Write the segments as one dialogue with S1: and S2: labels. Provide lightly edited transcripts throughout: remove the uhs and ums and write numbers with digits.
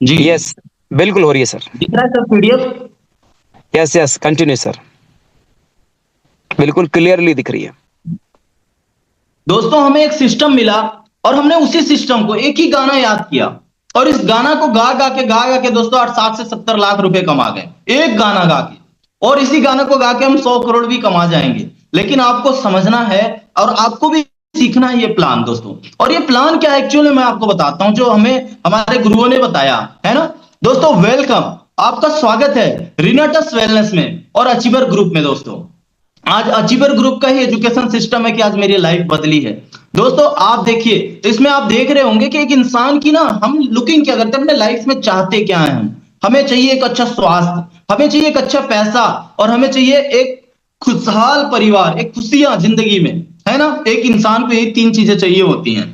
S1: जी।
S2: Yes, बिल्कुल हो रही है सर।
S1: दिख रहा है sir PDF?
S2: Yes, yes, continue sir. बिल्कुल क्लियरली दिख रही है।
S1: दोस्तों हमें एक सिस्टम मिला और हमने उसी सिस्टम को एक ही गाना याद किया और इस गाना को गा गा के दोस्तों 60 से 70 लाख रुपए कमा गए एक गाना गा के। और इसी गाना को गा के हम 100 करोड़ भी कमा जाएंगे। लेकिन आपको समझना है और आपको भी सीखना है ये प्लान दोस्तों। और ये प्लान क्या है एक्चुअली मैं आपको बताता हूं जो हमें हमारे गुरुओं ने बताया है ना। दोस्तों वेलकम, आपका स्वागत है रिनाटस वेलनेस में और अचीवर ग्रुप में। दोस्तों आज अचीवर ग्रुप का ही एजुकेशन सिस्टम है कि आज मेरी लाइफ बदली है। दोस्तों आप देखिए इसमें आप देख रहे होंगे कि एक इंसान की ना हम लुकिंग क्या करते हैं अपने लाइफ में, चाहते क्या है हम। हमें चाहिए एक अच्छा स्वास्थ्य, हमें चाहिए एक अच्छा पैसा और हमें चाहिए एक खुशहाल परिवार, एक खुशियां जिंदगी में, है ना। एक इंसान को ये 3 चीजें चाहिए होती हैं।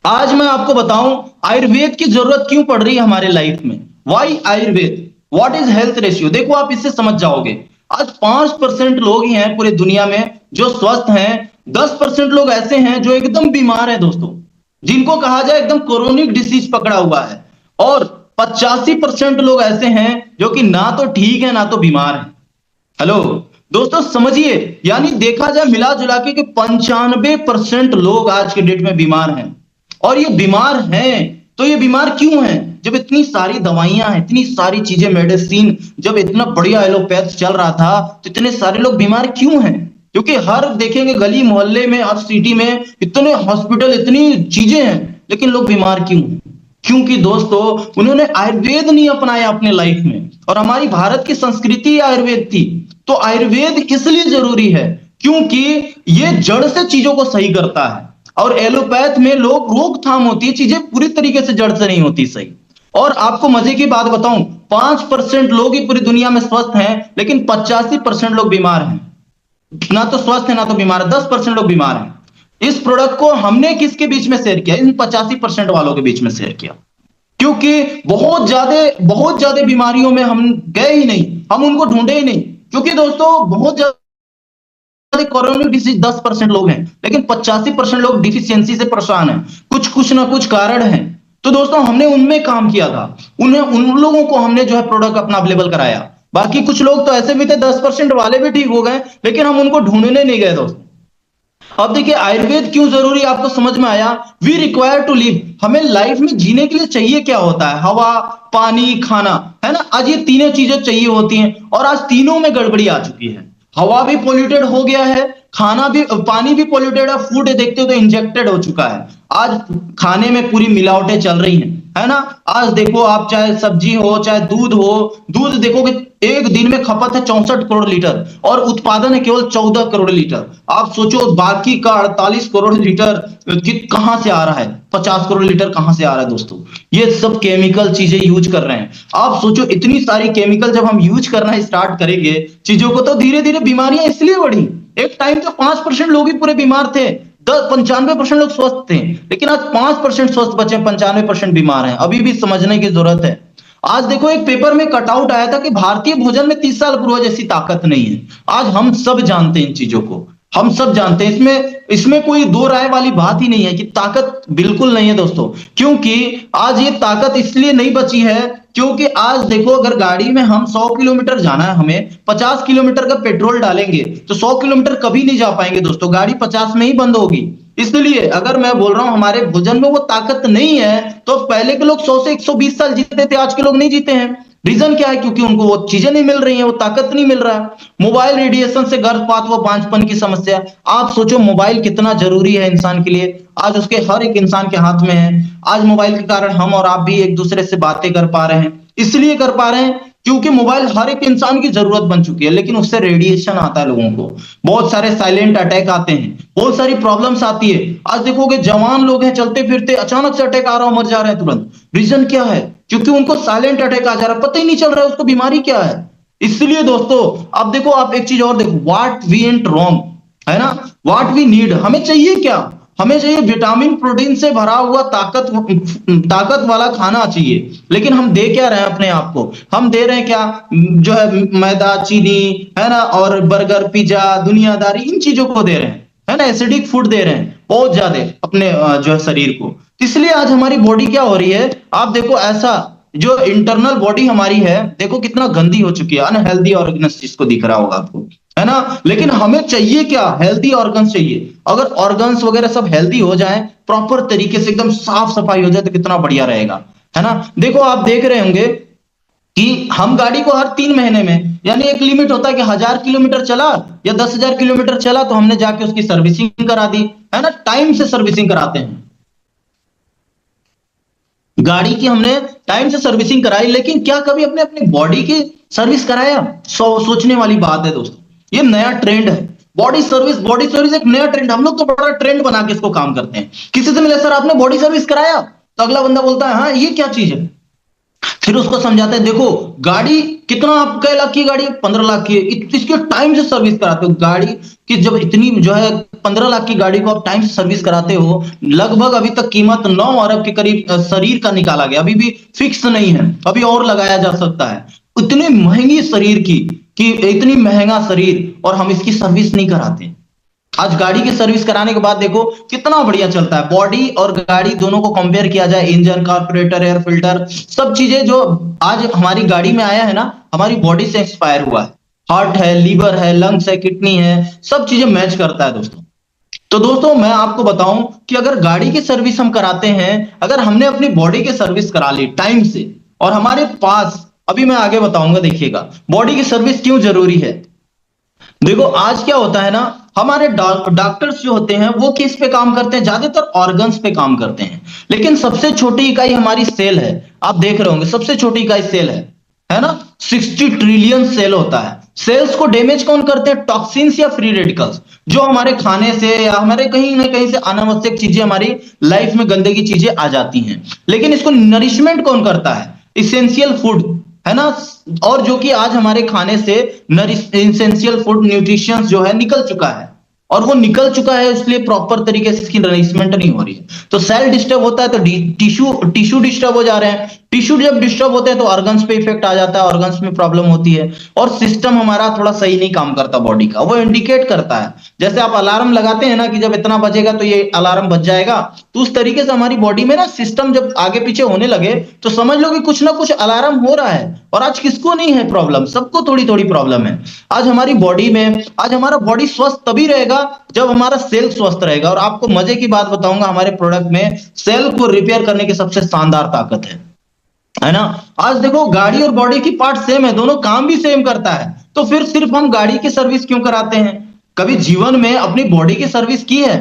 S1: आज मैं आपको बताऊं आयुर्वेद की जरूरत क्यों पड़ रही है हमारे लाइफ में। Why Ayurveda, what is health ratio. देखो आप इससे समझ जाओगे। आज 5% लोग ही हैं पूरी दुनिया में जो स्वस्थ हैं। 10% लोग ऐसे हैं जो एकदम बीमार हैं दोस्तों, जिनको कहा जाए एकदम क्रोनिक डिसीज पकड़ा हुआ है। और 85% लोग ऐसे हैं जो कि ना तो ठीक है ना तो बीमार है। हेलो दोस्तों समझिए, यानी देखा जाए मिला जुला के 95% लोग आज के डेट में बीमार हैं। और ये बीमार हैं तो ये बीमार क्यों हैं? जब इतनी सारी दवाइयां हैं, इतनी सारी चीजें, मेडिसिन, जब इतना बढ़िया एलोपैथ चल रहा था तो इतने सारे लोग बीमार क्यों हैं? क्योंकि हर देखेंगे गली मोहल्ले में, हर सिटी में इतने हॉस्पिटल, इतनी चीजें हैं, लेकिन लोग बीमार क्यों? क्योंकि दोस्तों उन्होंने आयुर्वेद नहीं अपनाया अपने लाइफ में। और हमारी भारत की संस्कृति आयुर्वेद थी। तो आयुर्वेद इसलिए जरूरी है क्योंकि ये जड़ से चीजों को सही करता है। और एलोपैथ में लोग रोकथाम होती है, चीजें पूरी तरीके से जड़ से नहीं होती सही। और आपको मजे की बात बताऊं, 5% लोग ही पूरी दुनिया में स्वस्थ हैं, लेकिन 85% लोग बीमार हैं। ना तो स्वस्थ है ना तो बीमार है, 10% लोग बीमार हैं। इस प्रोडक्ट को हमने किसके बीच में शेयर किया? इन 85% वालों के बीच में शेयर किया। क्योंकि बहुत ज्यादा बीमारियों में हम गए ही नहीं, हम उनको ढूंढे ही नहीं। क्योंकि दोस्तों बहुत ज्यादा कोरोनिक डिसीज 10% लोग हैं, लेकिन 85% लोग डिफिशियंसी से परेशान हैं। कुछ ना कुछ कारण है। तो दोस्तों हमने उनमें काम किया था, उन लोगों को हमने जो है प्रोडक्ट अपना अवेलेबल कराया। बाकी कुछ लोग तो ऐसे भी थे, 10% वाले भी ठीक हो गए, लेकिन हम उनको ढूंढने नहीं गए दोस्तों। अब देखिए आयुर्वेद क्यों जरूरी आपको समझ में आया। वी रिक्वायर टू लिव, हमें लाइफ में जीने के लिए चाहिए क्या होता है? हवा, पानी, खाना, है ना। आज ये तीनों चीजें चाहिए होती हैं और आज तीनों में गड़बड़ी आ चुकी है। हवा भी पोल्यूटेड हो गया है, खाना भी, पानी भी पोल्यूटेड है, फूड देखते हो तो इंजेक्टेड हो चुका है। आज खाने में पूरी मिलावटें चल रही हैं, है ना। आज देखो आप, चाहे सब्जी हो चाहे दूध हो, दूध देखोगे एक दिन में खपत है 64 करोड़ लीटर और उत्पादन है केवल 14 करोड़ लीटर। आप सोचो बाकी का 48 करोड़ लीटर कहां से आ रहा है? 50 करोड़ लीटर कहां से आ रहा है दोस्तों? ये सब केमिकल चीजें यूज कर रहे हैं। आप सोचो इतनी सारी केमिकल जब हम यूज करना स्टार्ट करेंगे चीजों को, तो धीरे धीरे बीमारियां इसलिए बढ़ी। एक टाइम तो 5% लोग ही पूरे बीमार थे, 95% लोग स्वस्थ थे, लेकिन आज 5% स्वस्थ बचे, 95% बीमार हैं। अभी भी समझने की जरूरत है। आज देखो एक पेपर में कटआउट आया था कि भारतीय भोजन में 30 साल पूर्व जैसी ताकत नहीं है। आज हम सब जानते हैं इन चीजों को, हम सब जानते हैं। इसमें कोई दो राय वाली बात ही नहीं है कि ताकत बिल्कुल नहीं है दोस्तों। क्योंकि आज ये ताकत इसलिए नहीं बची है क्योंकि आज देखो अगर गाड़ी में हम 100 किलोमीटर जाना है, हमें 50 किलोमीटर का पेट्रोल डालेंगे तो 100 किलोमीटर कभी नहीं जा पाएंगे दोस्तों, गाड़ी 50 में ही बंद होगी। इसलिए अगर मैं बोल रहा हूं हमारे भोजन में वो ताकत नहीं है, तो पहले के लोग 100 से 120 साल जीते थे, आज के लोग नहीं जीते हैं। रीजन क्या है? क्योंकि उनको वो चीजें नहीं मिल रही हैं, वो ताकत नहीं मिल रहा है। मोबाइल रेडिएशन से गर्भपात, वो बांझपन की समस्या। आप सोचो मोबाइल कितना जरूरी है इंसान के लिए, आज उसके हर एक इंसान के हाथ में है। आज मोबाइल के कारण हम और आप भी एक दूसरे से बातें कर पा रहे हैं, इसलिए कर पा रहे हैं क्योंकि मोबाइल हर एक इंसान की जरूरत बन चुकी है। लेकिन उससे रेडिएशन आता है लोगों को, बहुत सारे साइलेंट अटैक आते हैं, बहुत सारी प्रॉब्लम्स आती है। आज देखोगे जवान लोग हैं चलते फिरते, अचानक से अटैक आ रहा हो, मर जा रहे हैं तुरंत। रीजन क्या है? क्योंकि उनको साइलेंट अटैक आ जा रहा है, पता ही नहीं चल रहा है उसको बीमारी क्या है। इसलिए दोस्तों आप देखो, आप एक चीज और देखो, व्हाट वी एंट रॉन्ग, है ना, व्हाट वी नीड। हमें चाहिए क्या? हमें चाहिए विटामिन प्रोटीन से भरा हुआ ताकत वाला खाना चाहिए। लेकिन हम दे क्या रहे हैं अपने आप को? हम दे रहे हैं क्या? जो है मैदा, चीनी, है ना, और बर्गर, पिज्जा, दुनियादारी, इन चीजों को दे रहे हैं, है ना। एसिडिक फूड दे रहे हैं बहुत ज्यादा अपने जो है शरीर को। इसलिए आज हमारी बॉडी क्या हो रही है, आप देखो ऐसा जो इंटरनल बॉडी हमारी है, देखो कितना गंदी हो चुकी है, अनहेल्दी ऑर्गन्स जिसको दिख रहा होगा आपको, है ना। लेकिन हमें चाहिए क्या? हेल्दी ऑर्गन्स चाहिए। अगर ऑर्गन्स वगैरह सब हेल्दी हो जाए, प्रॉपर तरीके से एकदम साफ सफाई हो जाए, तो कितना बढ़िया रहेगा, है ना। देखो आप देख रहे होंगे कि हम गाड़ी को हर 3 महीने में, यानी एक लिमिट होता है कि 1000 किलोमीटर चला या 10,000 किलोमीटर चला तो हमने जाके उसकी सर्विसिंग करा दी, है ना। टाइम से सर्विसिंग कराते हैं गाड़ी की, हमने टाइम से सर्विसिंग कराई। लेकिन क्या कभी अपने अपनी बॉडी की सर्विस कराया? सोचने वाली बात है दोस्तों। ये नया ट्रेंड है, बॉडी सर्विस। बॉडी सर्विस एक नया ट्रेंड, हम लोग तो बड़ा ट्रेंड बना के इसको काम करते हैं। किसी से मिले, सर आपने बॉडी सर्विस कराया? तो अगला बंदा बोलता है हाँ, ये क्या चीज है। फिर उसको समझाते हैं, देखो गाड़ी कितना, आप कै लाख की गाड़ी? 15 लाख की है। इसके टाइम से सर्विस कराते हो गाड़ी की, जब इतनी जो है 15 लाख की गाड़ी को आप टाइम से सर्विस कराते हो, लगभग अभी तक कीमत 9 अरब के करीब शरीर का निकाला गया, अभी भी फिक्स नहीं है, अभी और लगाया जा सकता है। इतनी महंगी शरीर की, कि इतनी महंगा शरीर और हम इसकी सर्विस नहीं कराते। आज गाड़ी की सर्विस कराने के बाद देखो कितना बढ़िया चलता है। बॉडी और गाड़ी दोनों को कंपेयर किया जाए, इंजन, कार्बोरेटर, एयर फिल्टर, सब चीजें जो आज हमारी गाड़ी में आया है ना, हमारी बॉडी से इंस्पायर हुआ है। हार्ट है, लीवर है, लंग्स है, किडनी है, सब चीजें मैच करता है दोस्तों। तो दोस्तों मैं आपको बताऊं कि अगर गाड़ी की सर्विस हम कराते हैं, अगर हमने अपनी बॉडी की सर्विस करा ली टाइम से, और हमारे पास, अभी मैं आगे बताऊंगा, देखिएगा बॉडी की सर्विस क्यों जरूरी है। देखो आज क्या होता है ना, हमारे डॉक्टर्स जो होते हैं वो किस पे काम करते हैं? ज्यादातर ऑर्गन्स पे काम करते हैं। लेकिन सबसे छोटी इकाई हमारी सेल है। आप देख रहे होंगे सबसे छोटी इकाई सेल है ना। 60 ट्रिलियन सेल होता है। सेल्स को डैमेज कौन करते हैं? टॉक्सिन्स या फ्री रेडिकल्स, जो हमारे खाने से या हमारे कहीं ना कहीं से अनावश्यक चीजें हमारी लाइफ में, गंदगी चीजें आ जाती हैं। लेकिन इसको नरिशमेंट कौन करता है? इसेंशियल फूड, है ना। और जो कि आज हमारे खाने से एसेंशियल फूड, न्यूट्रिशंस जो है निकल चुका है, और वो निकल चुका है, इसलिए प्रॉपर तरीके से इसकी नरिशमेंट नहीं हो रही है। तो सेल डिस्टर्ब होता है तो टिश्यू डिस्टर्ब हो जा रहे हैं। टिश्यू जब डिस्टर्ब होते हैं तो ऑर्गन्स पे इफेक्ट आ जाता है, ऑर्गन्स में प्रॉब्लम होती है, और सिस्टम हमारा थोड़ा सही नहीं काम करता बॉडी का। वो इंडिकेट करता है, जैसे आप अलार्म लगाते हैं ना कि जब इतना बजेगा तो ये अलार्म बज जाएगा, तो उस तरीके से हमारी बॉडी में ना सिस्टम जब आगे पीछे होने लगे तो समझ लो कि कुछ ना कुछ अलार्म हो रहा है। और आज किसको नहीं है प्रॉब्लम? सबको थोड़ी थोड़ी प्रॉब्लम है आज हमारी बॉडी में। आज हमारा बॉडी स्वस्थ तभी रहेगा जब हमारा सेल स्वस्थ रहेगा। और आपको मजे की बात बताऊंगा, हमारे प्रोडक्ट में सेल को रिपेयर करने की सबसे शानदार ताकत है ना। आज देखो गाड़ी और बॉडी की पार्ट सेम है, दोनों काम भी सेम करता है, तो फिर सिर्फ हम गाड़ी की सर्विस क्यों कराते हैं? कभी जीवन में अपनी बॉडी की सर्विस की है?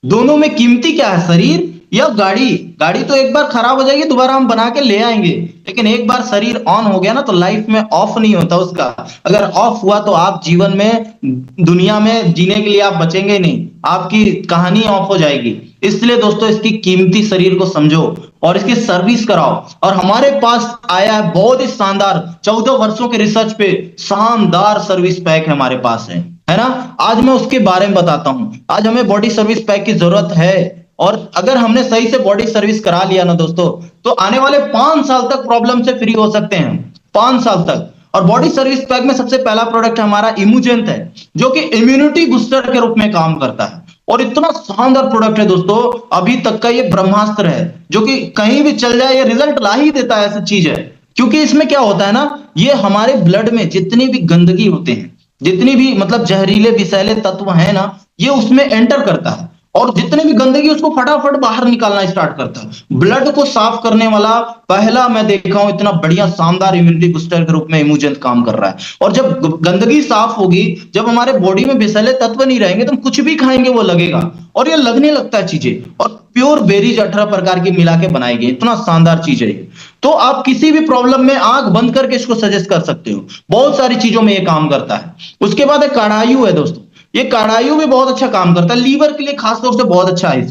S1: दोनों में कीमती क्या है, शरीर या गाड़ी? गाड़ी तो एक बार खराब हो जाएगी, दोबारा हम बना के ले आएंगे, लेकिन एक बार शरीर ऑन हो गया ना तो लाइफ में ऑफ नहीं होता उसका। अगर ऑफ हुआ तो आप जीवन में, दुनिया में जीने के लिए आप बचेंगे नहीं, आपकी कहानी ऑफ हो जाएगी। इसलिए दोस्तों इसकी कीमती शरीर को समझो और इसकी सर्विस कराओ। और हमारे पास आया है बहुत ही शानदार, 14 वर्षों के रिसर्च पे शानदार सर्विस पैक हमारे पास है ना। आज मैं उसके बारे में बताता हूं। आज हमें बॉडी सर्विस पैक की जरूरत है, और अगर हमने सही से बॉडी सर्विस करा लिया ना दोस्तों, तो आने वाले 5 साल तक प्रॉब्लम से फ्री हो सकते हैं, 5 साल तक। और बॉडी सर्विस पैक में सबसे पहला प्रोडक्ट हमारा इम्यूजेंट है, जो कि इम्यूनिटी बूस्टर के रूप में काम करता है। और इतना शानदार प्रोडक्ट है दोस्तों, अभी तक का ये ब्रह्मास्त्र है, जो कि कहीं भी चल जाए ये रिजल्ट ला ही देता है, ऐसी चीज है। क्योंकि इसमें क्या होता है ना, ये हमारे ब्लड में जितनी भी गंदगी होते हैं, जितनी भी मतलब जहरीले विषैले तत्व हैं ना, ये उसमें एंटर करता है, और जितने भी गंदगी उसको फटाफट बाहर निकालना स्टार्ट करता है। ब्लड को साफ करने वाला पहला मैं देखा हूं इतना बढ़िया शानदार इम्यूनिटी बूस्टर के रूप में इम्यूजेंट काम कर रहा है। और जब गंदगी साफ होगी, जब हमारे बॉडी में विषैले तत्व नहीं रहेंगे, तो हम कुछ भी खाएंगे वो लगेगा, और ये लगने लगता है चीजें। और प्योर बेरीज 18 प्रकार की मिला के बनाई गई, इतना शानदार चीज है ये। तो आप किसी भी प्रॉब्लम में आंख बंद करके इसको सजेस्ट कर सकते हो, बहुत सारी चीजों में ये काम करता है। उसके बाद एक काढ़ायु है दोस्तों, ये काढ़ायु भी बहुत अच्छा काम करता है, लीवर के लिए खासतौर से बहुत अच्छा है,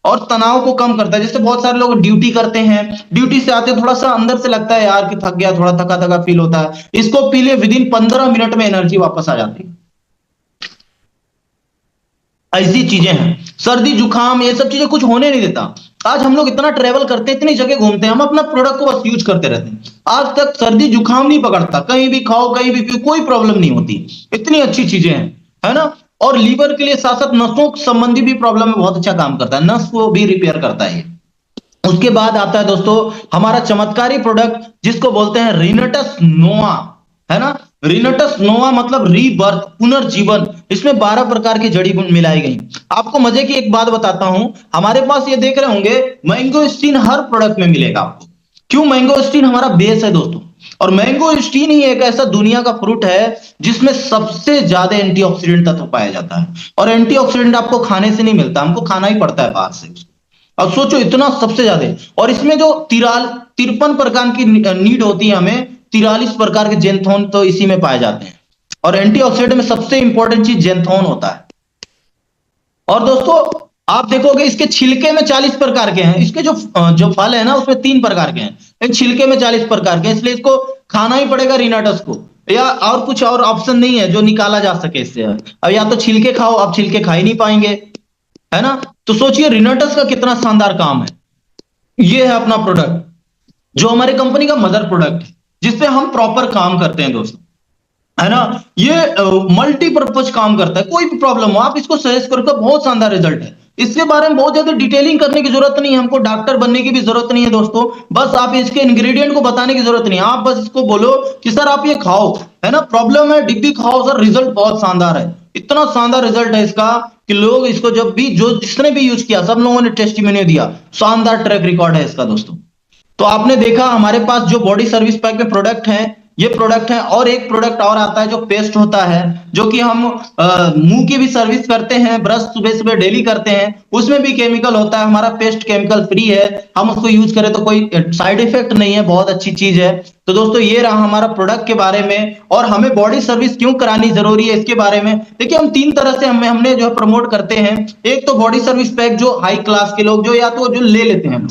S1: और तनाव को कम करता है। जैसे बहुत सारे लोग ड्यूटी करते हैं, ड्यूटी से आते थोड़ा सा अंदर से लगता है यार कि थक गया, थोड़ा थका थका फील होता है, इसको पी लिए विदिन 15 मिनट में एनर्जी वापस आ जाती है। ऐसी चीजें हैं। सर्दी जुकाम ये सब चीजें कुछ होने नहीं देता। आज हम लोग इतना ट्रेवल करते हैं, इतनी जगह घूमते हैं, हम अपना प्रोडक्ट को बस यूज करते रहते हैं, आज तक सर्दी जुकाम नहीं पकड़ता। कहीं भी खाओ, कहीं भी पियो, कोई प्रॉब्लम नहीं होती, इतनी अच्छी चीजें हैं, है ना। और लीवर के लिए साथ साथ नसों संबंधी भी प्रॉब्लम में बहुत अच्छा काम करता है, नस को भी रिपेयर करता है। उसके बाद आता है दोस्तों हमारा चमत्कारी प्रोडक्ट जिसको बोलते हैं रिनटस नोवा, है ना। रिनटस नोवा मतलब रीबर्थ, पुनर्जीवन। इसमें 12 प्रकार की जड़ी बूटी मिलाई गई। आपको मजे की एक बात बताता हूं, हमारे पास ये देख रहे होंगे मैंगोस्टीन हर प्रोडक्ट में मिलेगा आपको। क्यों? मैंगोस्टीन हमारा बेस है दोस्तों, और मैंगोस्टीन ही एक ऐसा दुनिया का फ्रूट है जिसमें सबसे ज्यादा एंटीऑक्सीडेंट तत्व पाया जाता है। और एंटीऑक्सीडेंट आपको खाने से नहीं मिलता, हमको खाना ही पड़ता है बाहर से। अब सोचो इतना सबसे ज्यादा, और इसमें जो 53 प्रकार की नीड होती है हमें, 43 प्रकार के जेंथोन तो इसी में पाए जाते हैं। और एंटीऑक्सीडेंट में सबसे इंपॉर्टेंट चीज जेंथोन होता है। और दोस्तों आप देखोगे इसके छिलके में 40 प्रकार के हैं, इसके जो फल है ना उसमें 3 प्रकार के हैं, लेकिन छिलके में 40 प्रकार के हैं, इसलिए इसको खाना ही पड़ेगा रिनाटस को, या और कुछ और ऑप्शन नहीं है जो निकाला जा सके इससे। अब या तो छिलके खाओ, आप छिलके खा ही नहीं पाएंगे, है ना। तो सोचिए रिनाटस का कितना शानदार काम है। ये है अपना प्रोडक्ट जो हमारी कंपनी का मदर प्रोडक्ट है, जिसपे हम प्रॉपर काम करते हैं दोस्तों, है ना। ये मल्टीपर्पज काम करता है, कोई भी प्रॉब्लम हो आप इसको सजेस्ट करोगे, बहुत शानदार रिजल्ट है। इसके बारे में बहुत ज्यादा डिटेलिंग करने की जरूरत नहीं है, हमको डॉक्टर बनने की भी जरूरत नहीं है दोस्तों। बस आप इसके इंग्रेडिएंट को बताने की जरूरत नहीं है, आप बस इसको बोलो कि सर आप ये खाओ, है ना, प्रॉब्लम है डिब्बी खाओ सर, रिजल्ट बहुत शानदार है। इतना शानदार रिजल्ट है इसका कि लोग इसको जब भी जो जिसने भी यूज किया सब लोगों ने टेस्टिमोनियल दिया, शानदार ट्रैक रिकॉर्ड है इसका दोस्तों। तो आपने देखा हमारे पास जो बॉडी सर्विस पैक में प्रोडक्ट हैं, ये प्रोडक्ट है। और एक प्रोडक्ट और आता है जो पेस्ट होता है, जो कि हम मुंह की भी सर्विस करते हैं, ब्रश सुबह सुबह डेली करते हैं, उसमें भी केमिकल होता है। हमारा पेस्ट केमिकल फ्री है, हम उसको यूज करें तो कोई साइड इफेक्ट नहीं है, बहुत अच्छी चीज है। तो दोस्तों ये रहा हमारा प्रोडक्ट के बारे में, और हमें बॉडी सर्विस क्यों करानी जरूरी है इसके बारे में। देखिए हम 3 तरह से हमने जो है प्रमोट करते हैं। एक तो बॉडी सर्विस पैक जो हाई क्लास के लोग जो या तो जो ले लेते हैं,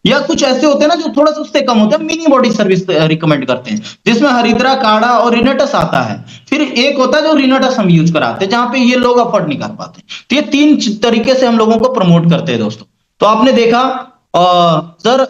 S1: या कुछ ऐसे होते हैं ना जो थोड़ा सा उससे कम होते हैं, मिनी बॉडी सर्विस रिकमेंड करते हैं, जिसमें हरिद्रा, काढ़ा और रिनेटस आता है। फिर एक होता है जो रिनेटस हम यूज कराते हैं, जहां पे ये लोग अफोर्ड नहीं कर पाते। तो ये 3 तरीके से हम लोगों को प्रमोट करते हैं दोस्तों। तो आपने देखा सर,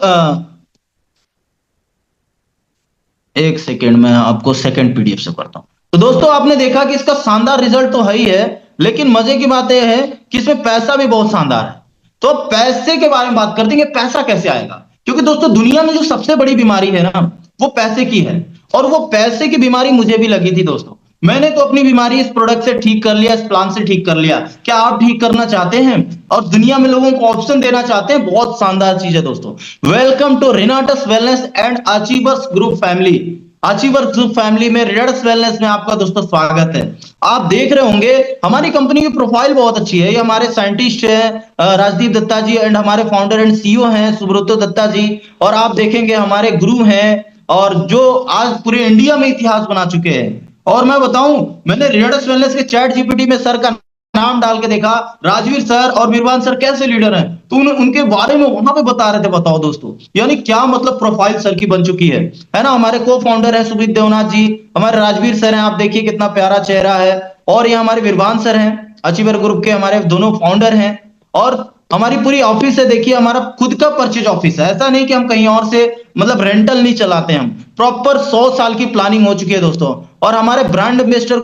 S1: एक सेकेंड में आपको सेकंड पीडीएफ से करता हूं। तो दोस्तों आपने देखा कि इसका शानदार रिजल्ट तो है ही है, लेकिन मजे की बात यह है कि इसमें पैसा भी बहुत शानदार है। तो पैसे के बारे में बात करते हैं कि पैसा कैसे आएगा, क्योंकि दोस्तों दुनिया में जो सबसे बड़ी बीमारी है ना वो पैसे की है, और वो पैसे की बीमारी मुझे भी लगी थी दोस्तों। मैंने तो अपनी बीमारी इस प्रोडक्ट से ठीक कर लिया, इस प्लान से ठीक कर लिया। क्या आप ठीक करना चाहते हैं और दुनिया में लोगों को ऑप्शन देना चाहते हैं? बहुत शानदार चीज है दोस्तों। Welcome to Renatus wellness and achievers group family. Achievers group family में रिनाटस वेलनेस में आपका दोस्तों स्वागत है। आप देख रहे होंगे हमारी कंपनी की प्रोफाइल बहुत अच्छी है। ये हमारे साइंटिस्ट हैं राजदीप दत्ता जी, एंड हमारे फाउंडर एंड सीईओ हैं सुब्रतो दत्ता जी। और आप देखेंगे हमारे गुरु हैं, और जो आज पूरे इंडिया में इतिहास बना चुके हैं। और मैं बताऊं, मैंने रिनाटस वेलनेस के चैट जीपीटी में सर का नाम डाल के देखा, राजवीर सर और मीरवान सर कैसे लीडर हैं, तो उनके बारे में वहां पे बता रहे थे। बताओ दोस्तों, यानी क्या मतलब प्रोफाइल सर की बन चुकी है ना। हमारे को फाउंडर है सुमित देवनाथ जी, हमारे राजवीर सर हैं, आप देखिए कितना प्यारा चेहरा है। और ये हमारे मीरवान सर हैं, अचीवर ग्रुप के हमारे दोनों फाउंडर हैं। और हमारी पूरी ऑफिस है, देखिए हमारा खुद का परचेज ऑफिस है, ऐसा नहीं कि हम कहीं और से मतलब रेंटल नहीं चलाते, हम प्रॉपर 100 साल की प्लानिंग हो चुकी है दोस्तों। और हमारे ब्रांड एम्बेसडर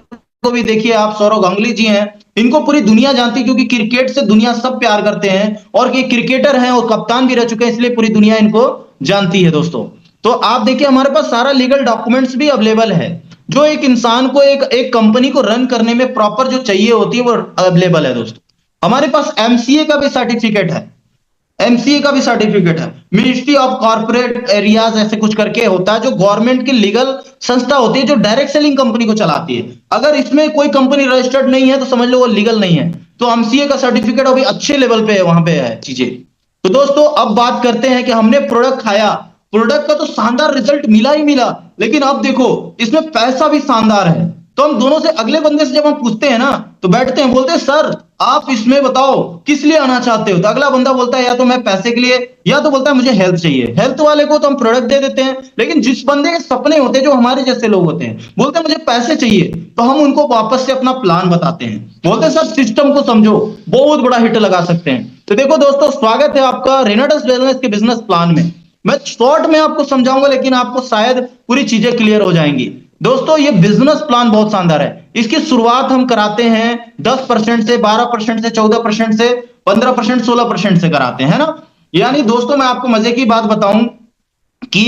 S1: को भी देखिए आप, सौरव गांगुली जी हैं, इनको पूरी दुनिया जानती है, क्योंकि क्रिकेट से दुनिया सब प्यार करते हैं, और ये क्रिकेटर हैं और कप्तान भी रह चुके हैं, इसलिए पूरी दुनिया इनको जानती है दोस्तों। तो आप देखिए हमारे पास सारा लीगल डॉक्यूमेंट्स भी अवेलेबल है, जो एक इंसान को एक कंपनी को रन करने में प्रॉपर जो चाहिए होती है वो अवेलेबल है दोस्तों। हमारे पास एमसीए का भी सर्टिफिकेट है, एमसीए का भी सर्टिफिकेट है, मिनिस्ट्री ऑफ कॉर्पोरेट एरियाज ऐसे कुछ करके होता है, जो गवर्नमेंट की लीगल संस्था होती है जो डायरेक्ट सेलिंग कंपनी को चलाती है। अगर इसमें कोई कंपनी रजिस्टर्ड नहीं है तो समझ लो वो लीगल नहीं है। तो एमसीए का सर्टिफिकेट अभी अच्छे लेवल पे है, वहां पे है चीजें। तो दोस्तों अब बात करते हैं कि हमने प्रोडक्ट खाया, प्रोडक्ट का तो शानदार रिजल्ट मिला ही मिला, लेकिन अब देखो इसमें पैसा भी शानदार है। तो हम दोनों से अगले बंदे से जब हम पूछते हैं ना, तो बैठते हैं, बोलते हैं सर आप इसमें बताओ किस लिए आना चाहते हो। तो अगला बंदा बोलता है या तो मैं पैसे के लिए, या तो बोलता है मुझे हेल्थ चाहिए। हेल्थ वाले को तो हम प्रोडक्ट दे देते हैं, लेकिन जिस बंदे के सपने होते हैं, जो हमारे जैसे लोग होते हैं, बोलते हैं मुझे पैसे चाहिए, तो हम उनको वापस से अपना प्लान बताते हैं, बोलते हैं सर सिस्टम को समझो, बहुत बड़ा हिट लगा सकते हैं। तो देखो दोस्तों, स्वागत है आपका रिनाटस वेलनेस के बिजनेस प्लान में। मैं शॉर्ट में आपको समझाऊंगा, लेकिन आपको शायद पूरी चीजें क्लियर हो जाएंगी। दोस्तों ये बिजनेस प्लान बहुत शानदार है। इसकी शुरुआत हम कराते हैं 10% से, 12% से, 14% से, 15%, 16% से कराते हैं ना। यानी दोस्तों मैं आपको मजे की बात बताऊं कि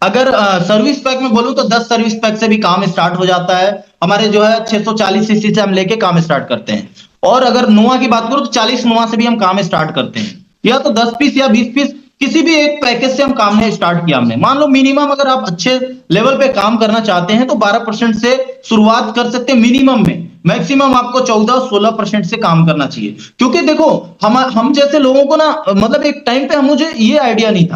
S1: अगर सर्विस पैक में बोलूं तो 10 सर्विस पैक से भी काम स्टार्ट हो जाता है। हमारे जो है 640 सीसी से हम लेके काम स्टार्ट करते हैं। और अगर नोवा की बात करूं तो 40 नोवा से भी हम काम स्टार्ट करते हैं। या तो 10 पीस या 20 पीस किसी भी एक पैकेज से हम काम ने स्टार्ट किया हमने। मान लो मिनिमम अगर आप अच्छे लेवल पे काम करना चाहते हैं तो 12% से शुरुआत कर सकते हैं मिनिमम में। मैक्सिमम आपको 14-16% से काम करना चाहिए। क्योंकि देखो हम जैसे लोगों को ना मतलब एक टाइम पे मुझे ये आइडिया नहीं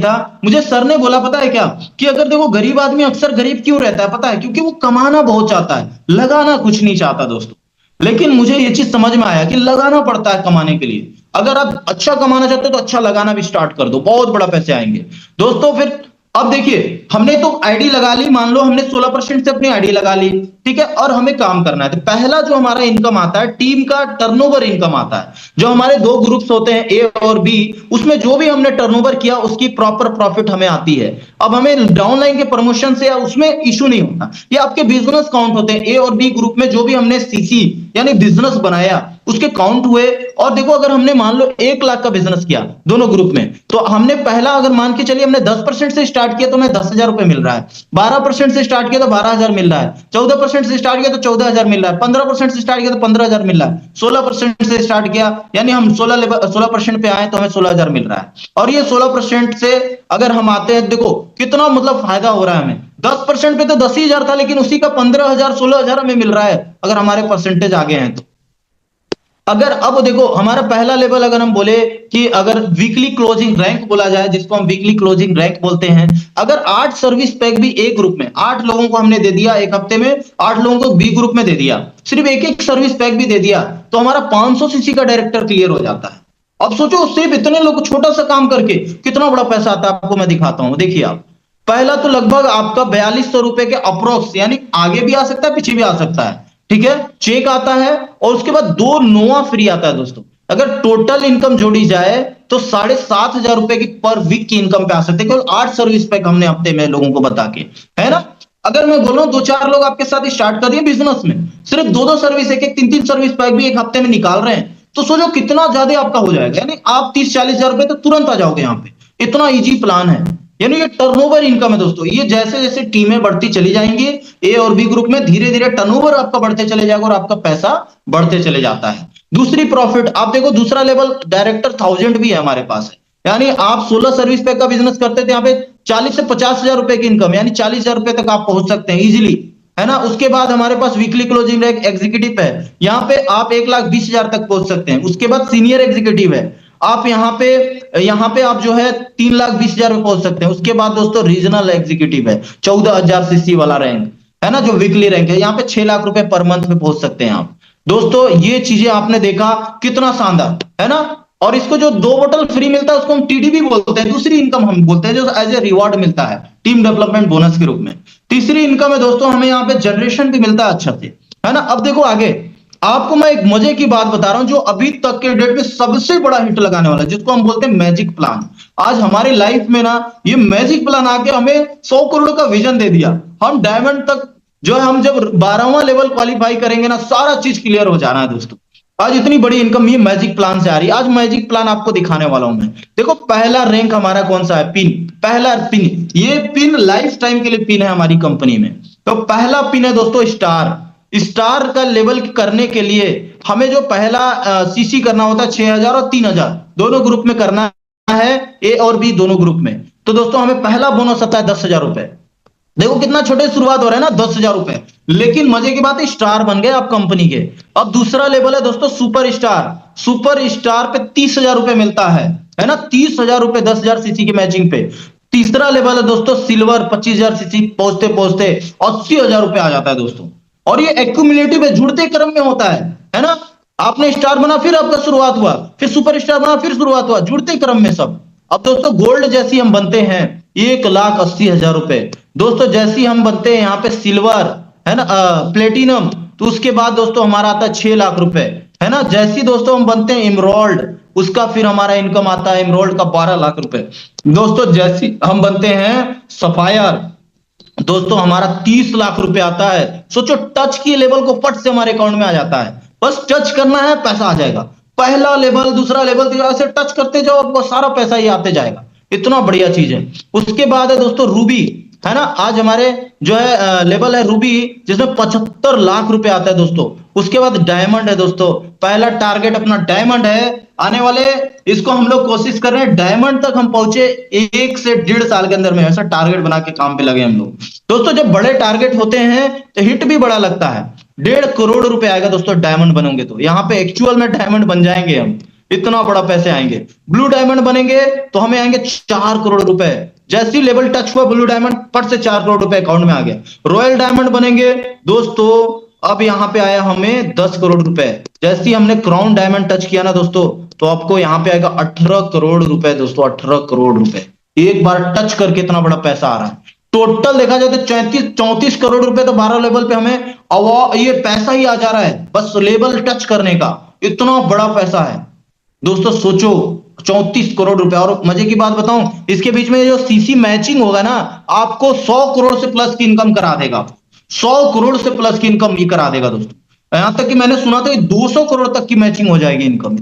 S1: था। मुझे सर ने बोला पता है क्या, कि अगर देखो गरीब आदमी अक्सर गरीब क्यों रहता है पता है, क्योंकि वो कमाना बहुत चाहता है, लगाना कुछ नहीं चाहता दोस्तों। लेकिन मुझे ये चीज समझ में आया कि लगाना पड़ता है कमाने के लिए। अगर आप अच्छा कमाना चाहते हो तो अच्छा लगाना भी स्टार्ट कर दो, बहुत बड़ा पैसे आएंगे दोस्तों। फिर अब देखिए हमने तो आईडी लगा ली, मान लो हमने 16% से अपनी आईडी लगा ली, ठीक है, और हमें काम करना है। तो पहला जो हमारा इनकम आता है टीम का टर्नओवर इनकम आता है। जो हमारे दो ग्रुप्स होते हैं ए और बी, उसमें जो भी हमने टर्नओवर किया उसकी प्रॉपर प्रॉफिट हमें आती है। अब हमें डाउनलाइन के प्रमोशन से या उसमें इशू नहीं होता, ये आपके बिजनेस काउंट होते हैं। ए और बी ग्रुप में जो भी हमने सीसी यानी बिजनेस बनाया उसके काउंट हुए। और देखो अगर हमने मान लो 1 लाख का बिजनेस किया दोनों ग्रुप में, तो हमने पहला अगर मान के चलिए हमने 10% से स्टार्ट किया तो हमें 10,000 रुपए मिल रहा है। 12% से स्टार्ट किया तो 12,000 मिल रहा है। 14% से स्टार्ट किया तो 14,000 मिल रहा है। 15% से स्टार्ट किया तो 15,000 मिल रहा है। 16% से स्टार्ट किया यानी हम 16% पे आए तो हमें 16,000 मिल रहा है। और ये 16% से अगर हम आते हैं, देखो कितना मतलब फायदा हो रहा है हमें। 10% पे तो 10,000 था, लेकिन उसी का 15,000 16,000 हमें मिल रहा है अगर हमारे परसेंटेज आगे हैं तो। अगर अब देखो हमारा पहला लेवल अगर हम बोले कि अगर वीकली क्लोजिंग रैंक बोला जाए, जिसको हम वीकली क्लोजिंग रैंक बोलते हैं, अगर 8 सर्विस पैक भी एक ग्रुप में 8 लोगों को हमने दे दिया, एक हफ्ते में 8 लोगों को बी ग्रुप में दे दिया, सिर्फ एक एक सर्विस पैक भी दे दिया, तो हमारा 500 सीसी का डायरेक्टर क्लियर हो जाता है। अब सोचो सिर्फ इतने लोग छोटा सा काम करके कितना बड़ा पैसा आता है, आपको मैं दिखाता हूं। देखिए आप, पहला तो लगभग आपका 4200 रुपए के अप्रोक्स, यानी आगे भी आ सकता है पीछे भी आ सकता है, ठीक है, चेक आता है। और उसके बाद 2 नोवा फ्री आता है दोस्तों। अगर टोटल इनकम जोड़ी जाए तो 7,500 रुपए की पर वीक की इनकम पे आ सकते हैं, केवल 8 सर्विस पैक हमने हफ्ते में लोगों को बता के, है ना। अगर मैं बोलूं 2-4 लोग आपके साथ स्टार्ट कर दिए बिजनेस में, सिर्फ 2-2 सर्विस, एक-एक 3-3 सर्विस पैक भी एक हफ्ते में निकाल रहे हैं, तो सोचो कितना ज्यादा आपका हो जाएगा। यानी आप 30-40 हजार रुपए तो तुरंत आ जाओगे यहाँ पे। इतना इजी प्लान है। यानी ये टर्नओवर इनकम है दोस्तों। ये जैसे जैसे टीमें बढ़ती चली जाएंगी ए और बी ग्रुप में, धीरे धीरे टर्नओवर आपका बढ़ते चले जाएगा और आपका पैसा बढ़ते चले जाता है। दूसरी प्रॉफिट आप देखो, दूसरा लेवल डायरेक्टर 1000 भी है हमारे पास है। यानी आप 16 सर्विस पैक का बिजनेस करते थे, यहाँ पे 40 से 50,000 रुपए की इनकम, यानी 40,000 रुपए तक आप पहुंच सकते हैं इजीली, है ना। उसके बाद हमारे पास वीकली क्लोजिंग रैंक एग्जीक्यूटिव है, यहाँ पे आप 1,20,000 तक पहुंच सकते हैं। उसके बाद सीनियर एग्जीक्यूटिव है, आप यहाँ पे आप जो है 3,20,000 पे पहुंच सकते हैं। उसके बाद दोस्तों रीजनल एग्जीक्यूटिव है, 14,000 सीसी वाला रैंक, है ना, जो वीकली रैंक है, यहाँ पे 6 लाख रुपए पर मंथ पे पहुंच सकते हैं आप। दोस्तों ये चीजें आपने देखा कितना शानदार है ना। और इसको जो 2 बोतल फ्री मिलता है उसको हम टीडीबी बोलते हैं, दूसरी इनकम हम बोलते हैं, जो एज ए रिवॉर्ड मिलता है टीम डेवलपमेंट बोनस के रूप में। तीसरी इनकम है दोस्तों, हमें यहाँ पे जनरेशन भी मिलता है अच्छा से, है ना। अब देखो आगे आपको मैं एक मजे की बात बता रहा हूं, जो अभी तक के डेट में सबसे बड़ा हिट लगाने वाला है, जिसको हम बोलते हैं मैजिक प्लान। आज हमारी लाइफ में ना ये मैजिक प्लान आके हमें 100 करोड़ का विजन दे दिया। हम डायमंड तक जो है, हम जब 12वां लेवल क्वालिफाई करेंगे ना, सारा चीज क्लियर हो जाना है दोस्तों। आज इतनी बड़ी इनकम ये मैजिक प्लान से आ रही है। आज मैजिक प्लान आपको दिखाने वाला हूं मैं। देखो पहला रैंक हमारा कौन सा है, पिन। पहला पिन, ये पिन लाइफ टाइम के लिए पिन है हमारी कंपनी में। तो पहला पिन है दोस्तों स्टार। स्टार का लेवल करने के लिए हमें जो पहला सीसी करना होता है 6,000 और 3,000 दोनों ग्रुप में करना है, ए और बी दोनों ग्रुप में। तो दोस्तों हमें पहला बोनस आता है 10,000 रुपए। देखो कितना छोटे शुरुआत हो रहा है ना, 10,000 रुपए, लेकिन मजे की बात है स्टार बन गए आप कंपनी के। अब दूसरा लेवल है दोस्तों सुपर स्टार। सुपर स्टार पे 30,000 रुपए मिलता है ना, 30,000 रुपए 10,000 सीसी की मैचिंग पे। तीसरा लेवल है दोस्तों सिल्वर, 25,000 सीसी पहुंचते पहुंचते 80,000 रुपए आ जाता है दोस्तों। और ये एक्यूमुलेटिव है, जुड़ते क्रम में होता है ना। आपने स्टार बना फिर आपका शुरुआत हुआ, फिर सुपर स्टार बना फिर शुरुआत हुआ, जुड़ते क्रम में सब। अब दोस्तों गोल्ड जैसी हम बनते हैं 1,80,000 रुपए। दोस्तों जैसी हम बनते हैं यहाँ पे सिल्वर, है ना, प्लेटिनम, तो उसके बाद दोस्तों हमारा आता है 6 लाख रुपए, है ना। जैसी दोस्तों हम बनते हैं इमरोल्ड, उसका फिर हमारा इनकम आता है इमरोल्ड का 12 लाख रुपए। दोस्तों जैसी हम बनते हैं सफायर, दोस्तों हमारा 30 लाख रुपए आता है। सोचो टच की लेवल को फट से हमारे अकाउंट में आ जाता है, बस टच करना है पैसा आ जाएगा। पहला लेवल, दूसरा लेवल, ऐसे टच करते जाओ, आपको सारा पैसा ही आते जाएगा। इतना बढ़िया चीज है। उसके बाद है दोस्तों रूबी, है ना। आज हमारे जो है लेवल है रूबी, जिसमें 75 लाख रुपए आता है दोस्तों। उसके बाद डायमंड है दोस्तों, पहला टारगेट अपना डायमंड है। आने वाले इसको हम लोग कोशिश कर रहे हैं डायमंड तक हम पहुंचे 1 से 1.5 साल के अंदर में, ऐसा टारगेट बना के काम पे लगे हम लोग। दोस्तों जब बड़े टारगेट होते हैं तो हिट भी बड़ा लगता है। 1.5 करोड़ रुपए आएगा दोस्तों डायमंड बनोगे तो। यहाँ पे एक्चुअल में डायमंड बन जाएंगे हम, इतना बड़ा पैसे आएंगे। ब्लू डायमंड बनेंगे तो हमें आएंगे 4 करोड़ रुपए। जैसी लेवल टच हुआ ब्लू डायमंड, फट से 4 करोड़ रुपए अकाउंट में आ गया। रॉयल डायमंड बनेंगे दोस्तों, अब यहाँ पे आया हमें 10 करोड़ रुपए। जैसे ही हमने क्राउन डायमंड टच किया ना दोस्तों, तो आपको यहाँ पे आएगा 18 करोड़ रुपए दोस्तों, 18 करोड़ रुपए एक बार टच करके इतना बड़ा पैसा आ रहा है। टोटल देखा जाए तो 34 करोड़ रुपए तो 12 लेवल पे हमें ये पैसा ही आ जा रहा है, बस लेवल टच करने का। इतना बड़ा पैसा है दोस्तों, सोचो 34 करोड़ रुपए। और मजे की बात बताऊं, इसके बीच में जो सीसी मैचिंग होगा ना, आपको 100 करोड़ से प्लस की इनकम करा देगा। 100 करोड़ से प्लस की इनकम ये करा देगा दोस्तों। यहां तक कि मैंने सुना था कि 200 करोड़ तक की मैचिंग हो जाएगी इनकम।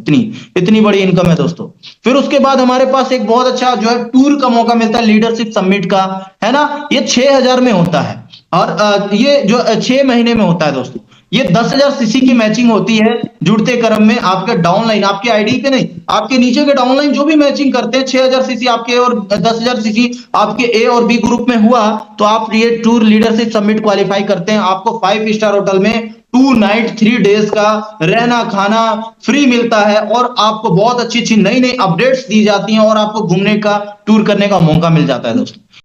S1: इतनी बड़ी इनकम है दोस्तों। फिर उसके बाद हमारे पास एक बहुत अच्छा जो है टूर का मौका मिलता है, लीडरशिप समिट का, है ना। ये 6000 में होता है, और ये जो 6 महीने में होता है दोस्तों। ये 10,000 सीसी की मैचिंग होती है जुड़ते क्रम में। आपके डाउनलाइन, आपके आईडी पे नहीं, आपके नीचे के डाउनलाइन जो भी मैचिंग करते हैं, 6000 सीसी आपके और 10,000 सीसी आपके ए और बी ग्रुप में हुआ, तो आप ये टूर लीडरशिप समिट क्वालिफाई करते हैं। आपको 5 स्टार होटल में 2 नाइट 3 डेज का रहना खाना फ्री मिलता है, और आपको बहुत अच्छी अच्छी नई नई अपडेट्स दी जाती हैं, और आपको घूमने का, टूर करने का मौका मिल जाता है दोस्तों।